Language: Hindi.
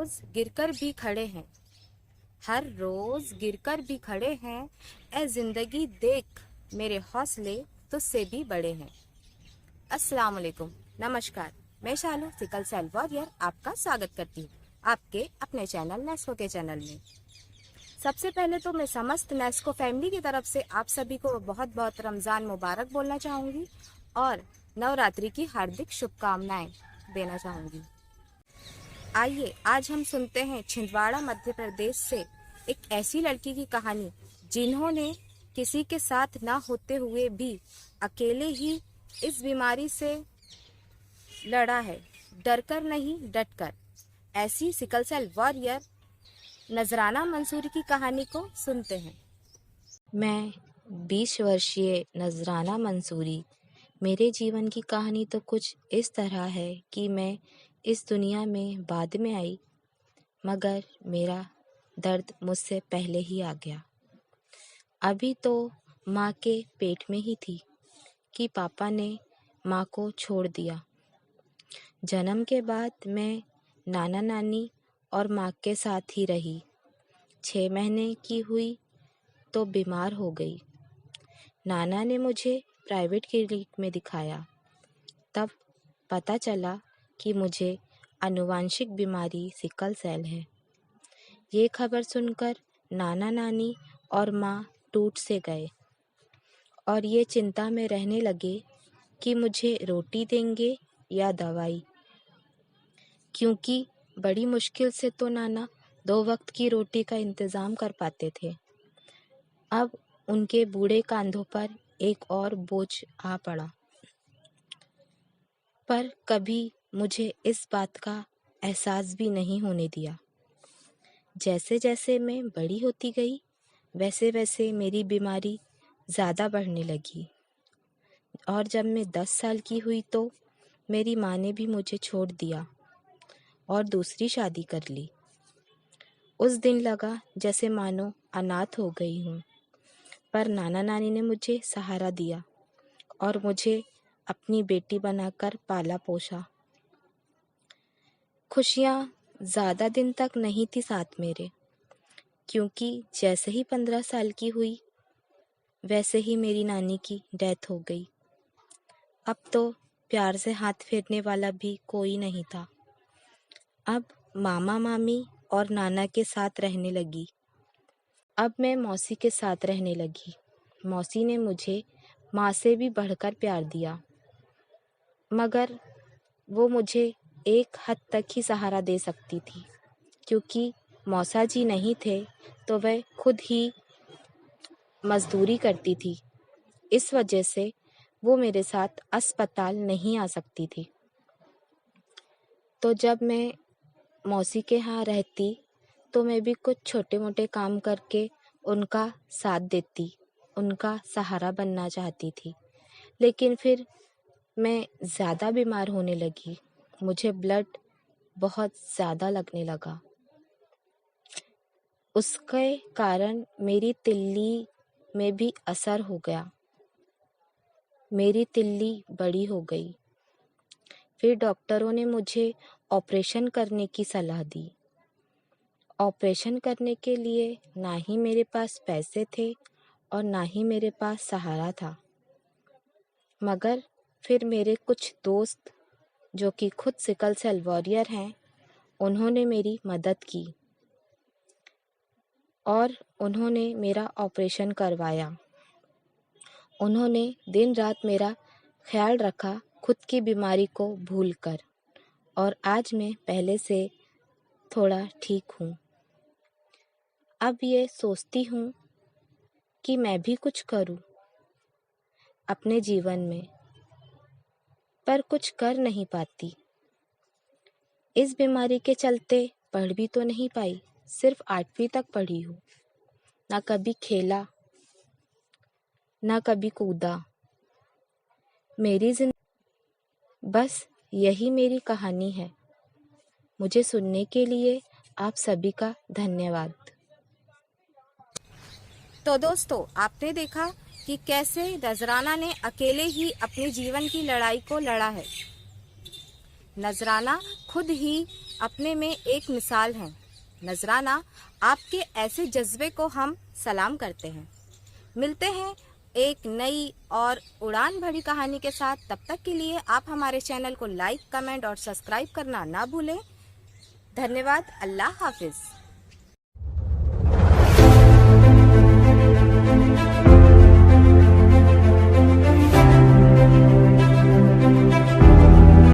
रोज गिरकर भी खड़े हैं, हर रोज गिरकर भी खड़े हैं। ए जिंदगी देख मेरे हौसले तुझसे भी बड़े हैं। अस्सलाम वालेकुम, नमस्कार। मैं शालू सिकल सेल वॉरियर आपका स्वागत करती हूँ आपके अपने चैनल नेस्को के चैनल में। सबसे पहले तो मैं समस्त नेस्को फैमिली की तरफ से आप सभी को बहुत बहुत रमज़ान मुबारक बोलना चाहूँगी और नवरात्रि की हार्दिक शुभकामनाएं देना चाहूँगी। आइए आज हम सुनते हैं छिंदवाड़ा मध्य प्रदेश से एक ऐसी लड़की की कहानी जिन्होंने किसी के साथ ना होते हुए भी अकेले ही इस बीमारी से लड़ा है, डरकर नहीं डटकर। ऐसी सिकल सेल वॉरियर नजराना मंसूरी की कहानी को सुनते हैं। मैं 20 वर्षीय नजराना मंसूरी। मेरे जीवन की कहानी तो कुछ इस तरह है कि मैं इस दुनिया में बाद में आई, मगर मेरा दर्द मुझसे पहले ही आ गया। अभी तो माँ के पेट में ही थी कि पापा ने माँ को छोड़ दिया। जन्म के बाद मैं नाना नानी और माँ के साथ ही रही। 6 महीने की हुई तो बीमार हो गई। नाना ने मुझे प्राइवेट क्लिनिक में दिखाया। तब पता चला कि मुझे आनुवांशिक बीमारी सिकल सेल है। ये खबर सुनकर नाना नानी और माँ टूट से गए और ये चिंता में रहने लगे कि मुझे रोटी देंगे या दवाई, क्योंकि बड़ी मुश्किल से तो नाना 2 वक्त की रोटी का इंतज़ाम कर पाते थे। अब उनके बूढ़े कंधों पर एक और बोझ आ पड़ा। पर कभी मुझे इस बात का एहसास भी नहीं होने दिया। जैसे जैसे मैं बड़ी होती गई वैसे वैसे मेरी बीमारी ज़्यादा बढ़ने लगी और जब मैं 10 साल की हुई तो मेरी माँ ने भी मुझे छोड़ दिया और दूसरी शादी कर ली। उस दिन लगा जैसे मानो अनाथ हो गई हूँ, पर नाना नानी ने मुझे सहारा दिया और मुझे अपनी बेटी बनाकर पाला पोसा। खुशियाँ ज़्यादा दिन तक नहीं थी साथ मेरे, क्योंकि जैसे ही 15 साल की हुई वैसे ही मेरी नानी की डेथ हो गई। अब तो प्यार से हाथ फेरने वाला भी कोई नहीं था। अब मामा मामी और नाना के साथ रहने लगी। अब मैं मौसी के साथ रहने लगी। मौसी ने मुझे माँ से भी बढ़कर प्यार दिया, मगर वो मुझे एक हद तक ही सहारा दे सकती थी, क्योंकि मौसा जी नहीं थे तो वह खुद ही मजदूरी करती थी। इस वजह से वो मेरे साथ अस्पताल नहीं आ सकती थी। तो जब मैं मौसी के यहाँ रहती तो मैं भी कुछ छोटे मोटे काम करके उनका साथ देती, उनका सहारा बनना चाहती थी। लेकिन फिर मैं ज़्यादा बीमार होने लगी। मुझे ब्लड बहुत ज़्यादा लगने लगा। उसके कारण मेरी तिल्ली में भी असर हो गया। मेरी तिल्ली बड़ी हो गई। फिर डॉक्टरों ने मुझे ऑपरेशन करने की सलाह दी। ऑपरेशन करने के लिए ना ही मेरे पास पैसे थे और ना ही मेरे पास सहारा था, मगर फिर मेरे कुछ दोस्त जो कि खुद सिकल सेल वॉरियर हैं, उन्होंने मेरी मदद की और उन्होंने मेरा ऑपरेशन करवाया। उन्होंने दिन रात मेरा ख्याल रखा, खुद की बीमारी को भूलकर, और आज मैं पहले से थोड़ा ठीक हूँ। अब ये सोचती हूँ कि मैं भी कुछ करूँ अपने जीवन में, पर कुछ कर नहीं पाती। इस बीमारी के चलते पढ़ भी तो नहीं पाई, सिर्फ 8वीं तक पढ़ी हूँ। ना कभी खेला, ना कभी कूदा। मेरी जिंदगी बस यही मेरी कहानी है। मुझे सुनने के लिए आप सभी का धन्यवाद। तो दोस्तों, आपने देखा कि कैसे नजराना ने अकेले ही अपने जीवन की लड़ाई को लड़ा है। नजराना खुद ही अपने में एक मिसाल हैं। नजराना, आपके ऐसे जज्बे को हम सलाम करते हैं। मिलते हैं एक नई और उड़ान भरी कहानी के साथ। तब तक के लिए आप हमारे चैनल को लाइक, कमेंट और सब्सक्राइब करना ना भूलें। धन्यवाद। अल्लाह हाफिज़।